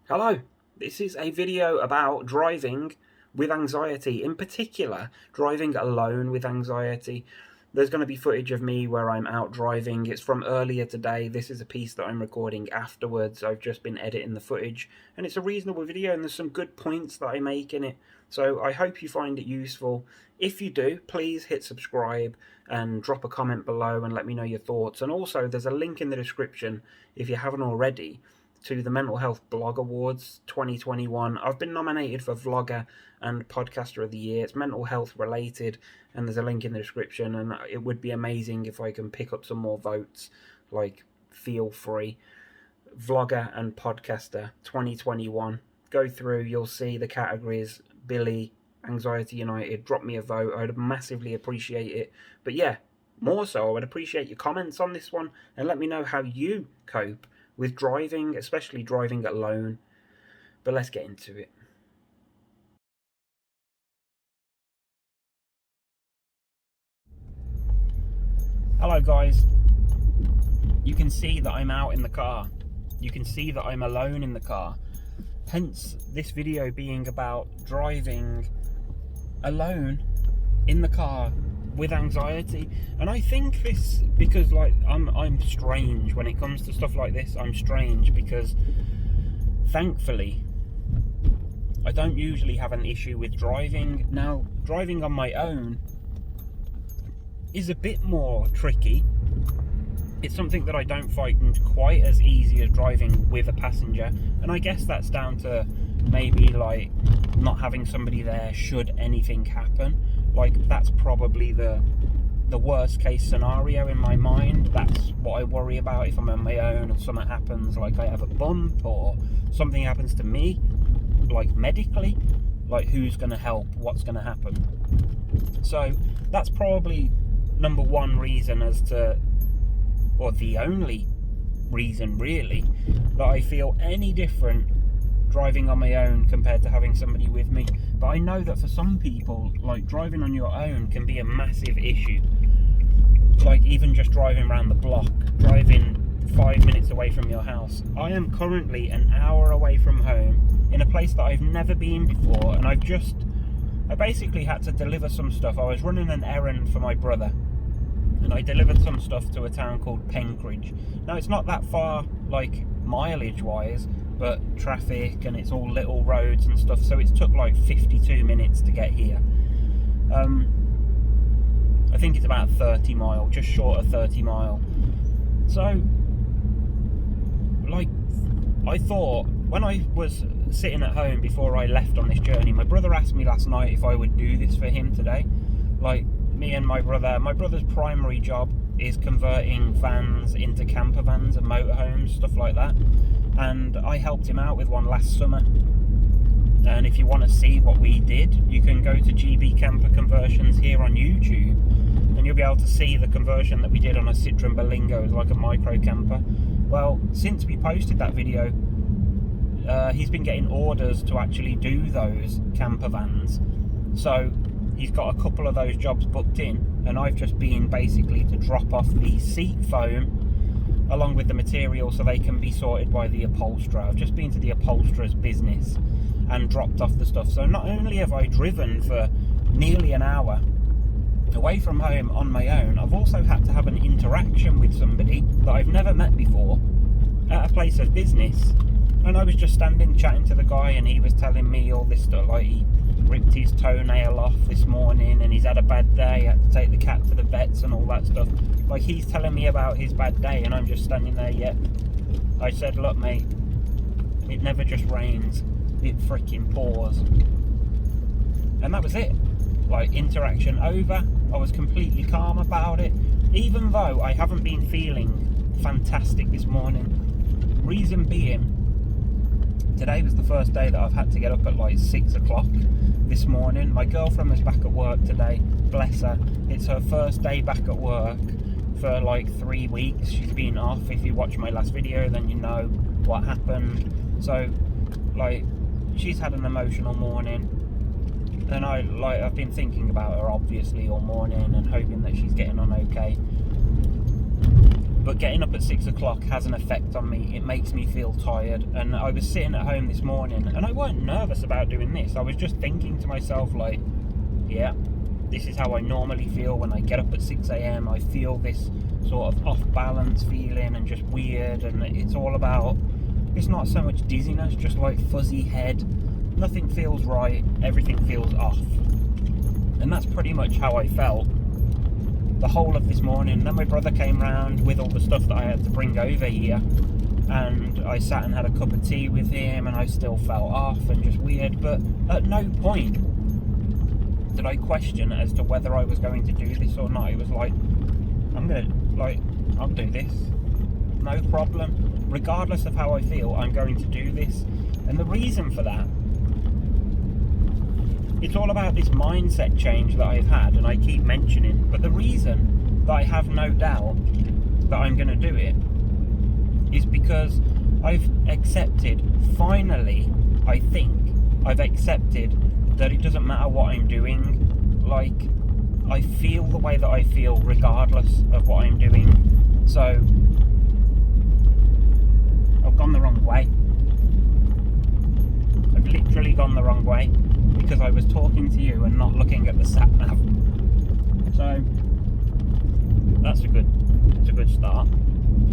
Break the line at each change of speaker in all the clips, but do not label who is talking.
Hello, this is a video about driving with anxiety, in particular, driving alone with anxiety. There's going to be footage of me where I'm out driving. It's from earlier today. This is a piece that I'm recording afterwards. I've just been editing the footage, and it's a reasonable video, and there's some good points that I make in it. So I hope you find it useful. If you do, please hit subscribe and drop a comment below and let me know your thoughts. And also, there's a link in the description, if you haven't already, to the Mental Health Blog Awards 2021. I've been nominated for Vlogger and Podcaster of the Year. It's mental health related, and there's a link in the description, and it would be amazing if I can pick up some more votes. Like, feel free. Vlogger and Podcaster 2021. Go through, you'll see the categories. Billy, Anxiety United, drop me a vote. I'd massively appreciate it. But yeah, more so, I would appreciate your comments on this one, and let me know how you cope with driving, especially driving alone. But let's get into it. Hello guys. You can see that I'm out in the car. You can see that I'm alone in the car. Hence this video being about driving alone in the car with anxiety. And I think this, because like I'm strange when it comes to stuff like this. I'm strange because thankfully I don't usually have an issue with driving. Now, driving on my own is a bit more tricky. It's something that I don't find quite as easy as driving with a passenger, and I guess that's down to maybe like not having somebody there should anything happen. Like, that's probably the worst case scenario in my mind. That's what I worry about if I'm on my own and something happens, like I have a bump or something happens to me, like medically. Like, who's going to help? What's going to happen? So that's probably number one reason as to, or the only reason really, that I feel any different driving on my own compared to having somebody with me. But I know that for some people, like, driving on your own can be a massive issue. Like, even just driving around the block, driving 5 minutes away from your house. I am currently an hour away from home in a place that I've never been before, and I basically had to deliver some stuff. I was running an errand for my brother, and I delivered some stuff to a town called Penkridge. Now, it's not that far, like, mileage wise, but traffic, and it's all little roads and stuff, so it took like 52 minutes to get here. I think it's about 30 mile, just short of 30 mile. So, like, I thought, when I was sitting at home before I left on this journey, my brother asked me last night if I would do this for him today. Like, me and my brother's primary job is converting vans into camper vans and motorhomes, stuff like that. And I helped him out with one last summer. And if you want to see what we did, you can go to GB Camper Conversions here on YouTube, and you'll be able to see the conversion that we did on a Citroen Berlingo. It was like a micro camper. Well, since we posted that video, he's been getting orders to actually do those camper vans. So he's got a couple of those jobs booked in, and I've just been basically to drop off the seat foam along with the material so they can be sorted by the upholsterer. I've just been to the upholsterer's business and dropped off the stuff. So not only have I driven for nearly an hour away from home on my own, I've also had to have an interaction with somebody that I've never met before at a place of business. And I was just standing chatting to the guy, and he was telling me all this stuff, like he ripped his toenail off this morning and he's had a bad day, had to take the cat to the vets and all that stuff. Like, he's telling me about his bad day, and I'm just standing there. Yet I said, look mate, it never just rains, it freaking pours. And that was it. Like, interaction over. I was completely calm about it, even though I haven't been feeling fantastic this morning. Reason being, today was the first day that I've had to get up at like 6 o'clock this morning. My girlfriend was back at work today, bless her. It's her first day back at work for like 3 weeks. She's been off. If you watch my last video, then you know what happened. So, like, she's had an emotional morning, and I've been thinking about her obviously all morning and hoping that she's getting on okay. but getting up at 6 o'clock has an effect on me. It makes me feel tired. And I was sitting at home this morning, and I weren't nervous about doing this. I was just thinking to myself, like, yeah, this is how I normally feel when I get up at 6 a.m. I feel this sort of off-balance feeling and just weird, and it's all about, it's not so much dizziness, just like fuzzy head. Nothing feels right, everything feels off. And that's pretty much how I felt the whole of this morning. Then my brother came round with all the stuff that I had to bring over here, and I sat and had a cup of tea with him, and I still felt off and just weird. But at no point did I question as to whether I was going to do this or not. It was like, I'll do this, no problem. Regardless of how I feel, I'm going to do this. And the reason for that, it's all about this mindset change that I've had, and I keep mentioning, but the reason that I have no doubt that I'm going to do it is because I've accepted, finally, I think, I've accepted that it doesn't matter what I'm doing. Like, I feel the way that I feel regardless of what I'm doing. So, I've gone the wrong way. I've literally gone the wrong way, because I was talking to you and not looking at the sat nav. So that's a good start.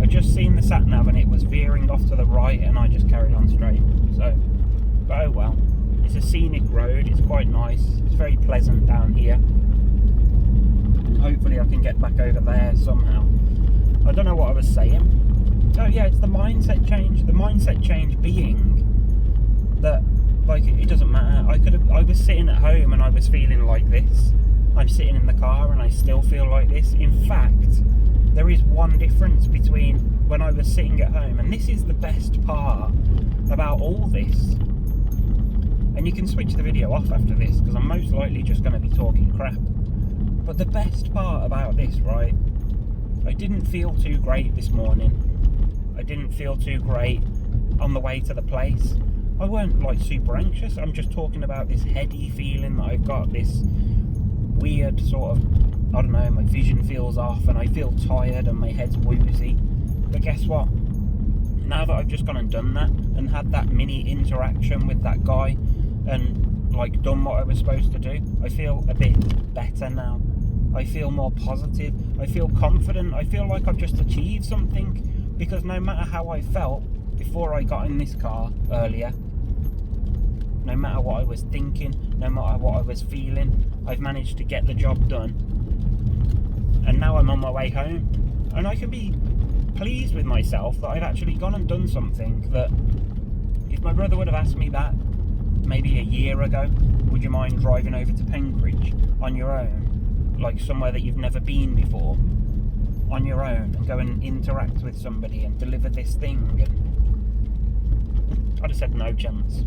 I just seen the sat nav and it was veering off to the right, and I just carried on straight. So, but oh well. It's a scenic road. It's quite nice. It's very pleasant down here. Hopefully I can get back over there somehow. I don't know what I was saying. Oh yeah, it's the mindset change. The mindset change being that, like, it doesn't matter. I was sitting at home and I was feeling like this. I'm sitting in the car and I still feel like this. In fact, there is one difference between when I was sitting at home, and this is the best part about all this. And you can switch the video off after this, because I'm most likely just going to be talking crap. But the best part about this, right, I didn't feel too great this morning. I didn't feel too great on the way to the place. I weren't like super anxious. I'm just talking about this heady feeling that I've got, this weird sort of, I don't know, my vision feels off and I feel tired and my head's woozy. But guess what? Now that I've just gone and done that and had that mini interaction with that guy and like done what I was supposed to do, I feel a bit better now. I feel more positive. I feel confident. I feel like I've just achieved something, because no matter how I felt before I got in this car earlier, no matter what I was thinking, no matter what I was feeling, I've managed to get the job done. And now I'm on my way home, and I can be pleased with myself that I've actually gone and done something that, if my brother would have asked me that maybe a year ago, would you mind driving over to Penkridge on your own, like somewhere that you've never been before, on your own, and go and interact with somebody and deliver this thing, and I'd have said no chance.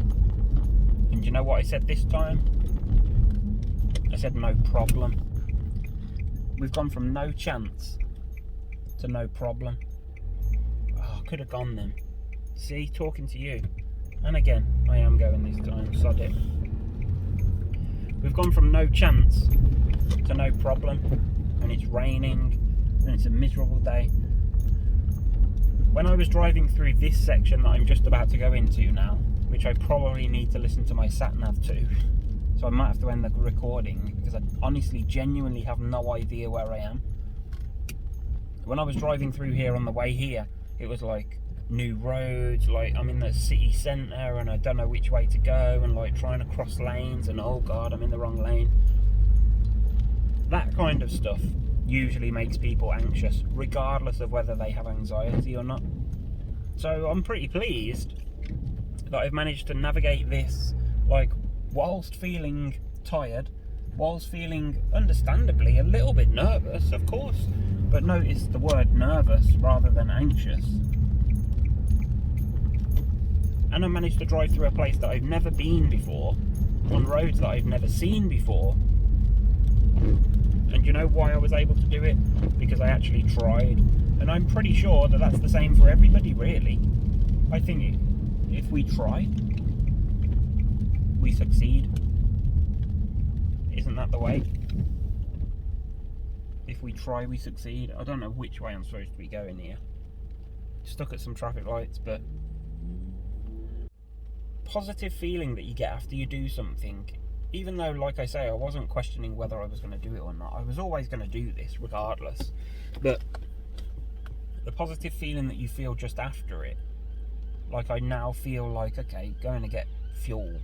And you know what I said this time? I said no problem. We've gone from no chance to no problem. Oh, I could have gone then. See, talking to you. And again, I am going this time, sod it. We've gone from no chance to no problem, and it's raining, and it's a miserable day. When I was driving through this section that I'm just about to go into now, which I probably need to listen to my sat-nav to, so I might have to end the recording, because I honestly, genuinely have no idea where I am. When I was driving through here on the way here, it was like new roads, like I'm in the city centre and I don't know which way to go, and like trying to cross lanes and oh god, I'm in the wrong lane. That kind of stuff usually makes people anxious, regardless of whether they have anxiety or not. So I'm pretty pleased that I've managed to navigate this, like, whilst feeling tired, whilst feeling understandably a little bit nervous, of course, but notice the word nervous rather than anxious. And I managed to drive through a place that I've never been before, on roads that I've never seen before. And you know why I was able to do it? Because I actually tried. And I'm pretty sure that that's the same for everybody, really. I think if we try, we succeed. Isn't that the way? If if we try, we succeed. I don't know which way I'm supposed to be going here. Stuck at some traffic lights, but positive feeling that you get after you do something, even though, like I say, I wasn't questioning whether I was going to do it or not. I was always going to do this regardless, but the positive feeling that you feel just after it, like I now feel like, okay, going to get fuel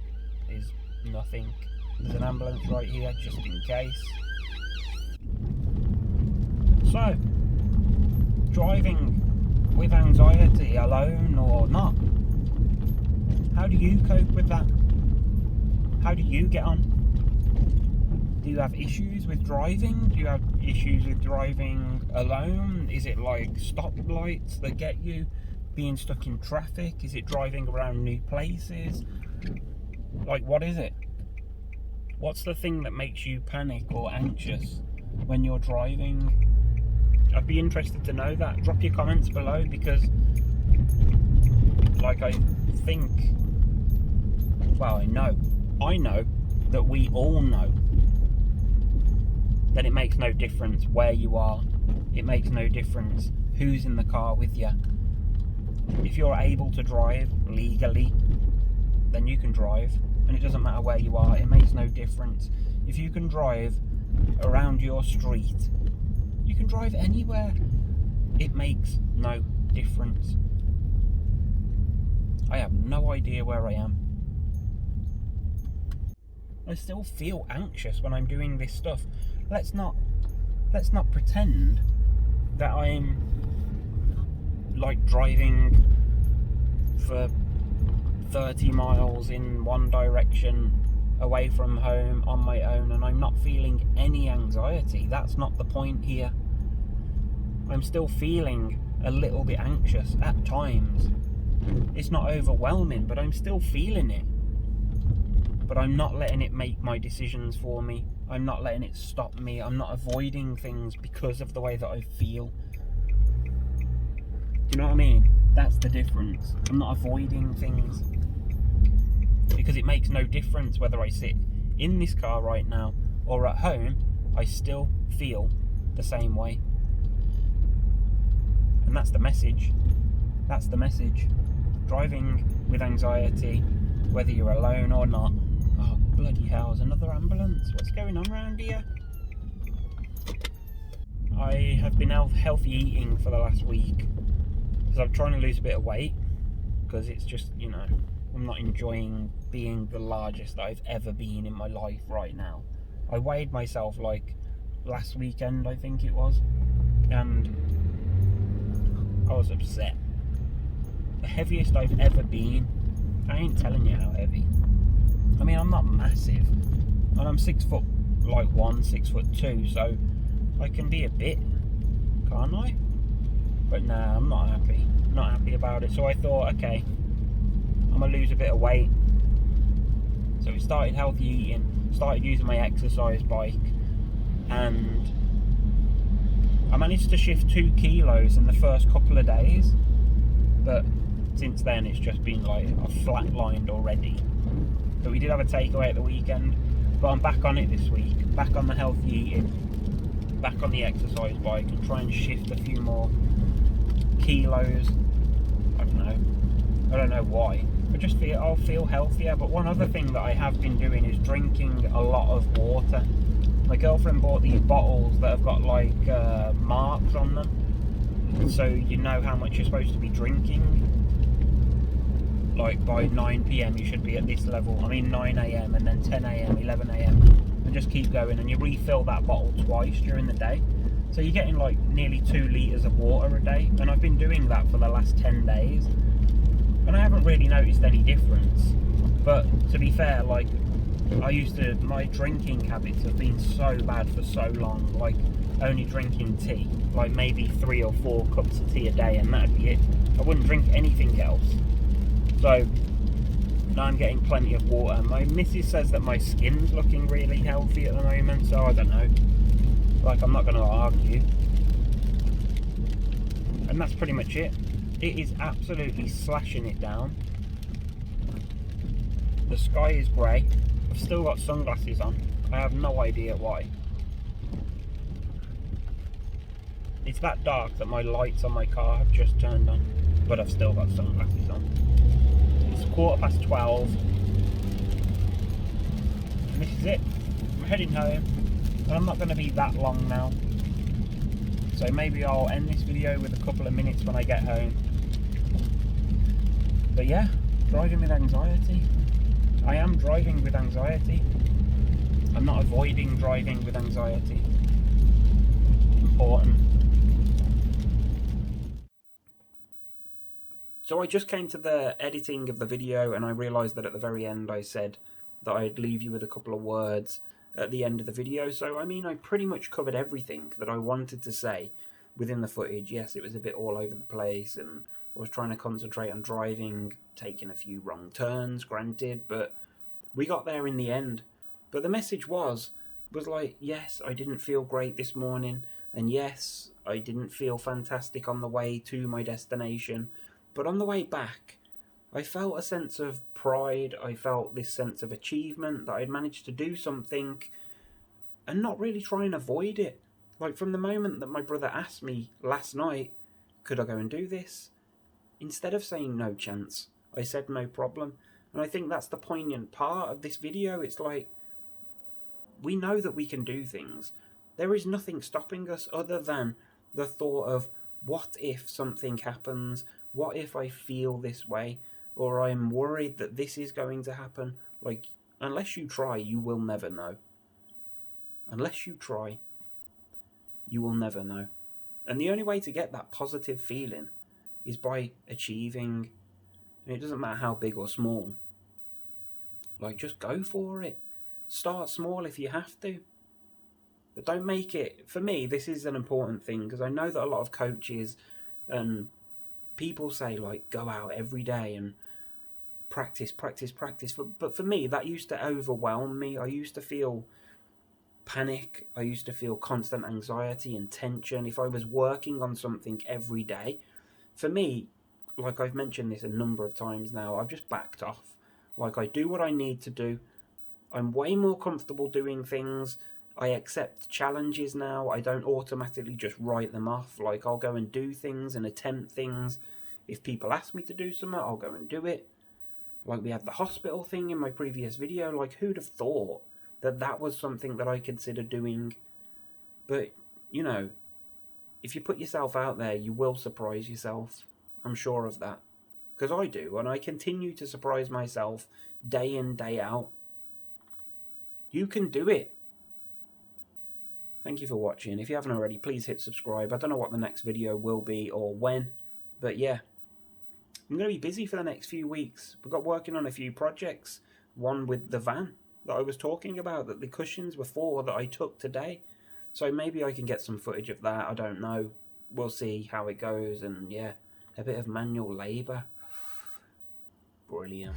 is nothing. There's an ambulance right here just in case. So, driving with anxiety alone or not, how do you cope with that? How do you get on? Do you have issues with driving? Do you have issues with driving alone? Is it like stoplights that get you? Being stuck in traffic? Is it driving around new places? Like, what is it? What's the thing that makes you panic or anxious when you're driving? I'd be interested to know that. Drop your comments below, because like I think, well, I know that we all know that it makes no difference where you are. It makes no difference who's in the car with you. If you're able to drive legally, then you can drive, and it doesn't matter where you are. It makes no difference. If you can drive around your street, you can drive anywhere. It makes no difference. I have no idea where I am. I still feel anxious when I'm doing this stuff. Let's not pretend that I'm like driving for 30 miles in one direction away from home on my own and I'm not feeling any anxiety. That's not the point here. I'm still feeling a little bit anxious at times. It's not overwhelming, but I'm still feeling it. But I'm not letting it make my decisions for me. I'm not letting it stop me. I'm not avoiding things because of the way that I feel. Do you know what I mean? That's the difference. I'm not avoiding things, because it makes no difference whether I sit in this car right now or at home. I still feel the same way. And that's the message. That's the message. Driving with anxiety, whether you're alone or not. Oh, bloody hell, there's another ambulance. What's going on around here? I have been healthy eating for the last week, because I'm trying to lose a bit of weight, because it's just, you know, I'm not enjoying being the largest that I've ever been in my life right now. I weighed myself like last weekend, I think it was, and I was upset. The heaviest I've ever been. I ain't telling you how heavy. I mean, I'm not massive, and I'm 6'1", 6'2", so I can be a bit, can't I? But nah, I'm not happy. Not happy about it. So I thought, okay, I'm gonna lose a bit of weight. So we started healthy eating, started using my exercise bike, and I managed to shift 2 kilos in the first couple of days. But since then, it's just been like I've flatlined already. But we did have a takeaway at the weekend. But I'm back on it this week. Back on the healthy eating. Back on the exercise bike, and try and shift a few more kilos. I don't know why. I'll feel healthier. But one other thing that I have been doing is drinking a lot of water. My girlfriend bought these bottles that have got like marks on them, so you know how much you're supposed to be drinking. Like by 9 PM you should be at this level. I mean 9 AM and then 10 AM, 11 AM, and just keep going, and you refill that bottle twice during the day. So you're getting like nearly 2 litres of water a day, and I've been doing that for the last 10 days. And I haven't really noticed any difference. But to be fair, like my drinking habits have been so bad for so long, like only drinking tea, like maybe 3 or 4 cups of tea a day, and that'd be it. I wouldn't drink anything else. So now I'm getting plenty of water. My missus says that my skin's looking really healthy at the moment, so I don't know. Like, I'm not going to argue. And that's pretty much it. It is absolutely slashing it down. The sky is grey. I've still got sunglasses on. I have no idea why. It's that dark that my lights on my car have just turned on, but I've still got sunglasses on. It's 12:15, and this is it. I'm heading home, and I'm not going to be that long now. So maybe I'll end this video with a couple of minutes when I get home. But yeah, driving with anxiety. I am driving with anxiety. I'm not avoiding driving with anxiety. Important. So I just came to the editing of the video and I realised that at the very end I said that I'd leave you with a couple of words at the end of the video. So I mean, I pretty much covered everything that I wanted to say within the footage. Yes, it was a bit all over the place and I was trying to concentrate on driving, taking a few wrong turns, granted, but we got there in the end. But the message was like, yes, I didn't feel great this morning, and yes, I didn't feel fantastic on the way to my destination, but on the way back, I felt a sense of pride. I felt this sense of achievement that I'd managed to do something and not really try and avoid it. Like from the moment that my brother asked me last night, could I go and do this? Instead of saying no chance, I said no problem. And I think that's the poignant part of this video. It's like, we know that we can do things. There is nothing stopping us other than the thought of, what if something happens? What if I feel this way? Or I'm worried that this is going to happen? Like, unless you try, you will never know. Unless you try, you will never know. And the only way to get that positive feeling is by achieving. And it doesn't matter how big or small. Like, just go for it. Start small if you have to. But don't make it... For me, this is an important thing, because I know that a lot of coaches and people say, like, go out every day and practice. But for me, that used to overwhelm me. I used to feel panic. I used to feel constant anxiety and tension if I was working on something every day. For me, like I've mentioned this a number of times now, I've just backed off. Like, I do what I need to do. I'm way more comfortable doing things. I accept challenges now. I don't automatically just write them off. Like, I'll go and do things and attempt things. If people ask me to do something, I'll go and do it. Like, we had the hospital thing in my previous video. Like, who'd have thought that that was something that I considered doing? But, you know, if you put yourself out there, you will surprise yourself. I'm sure of that. Because I do, and I continue to surprise myself day in, day out. You can do it. Thank you for watching. If you haven't already, please hit subscribe. I don't know what the next video will be or when, but yeah. I'm going to be busy for the next few weeks. We've got working on a few projects. One with the van that I was talking about, that the cushions were for, that I took today. So maybe I can get some footage of that. I don't know. We'll see how it goes. And yeah, a bit of manual labour. Brilliant.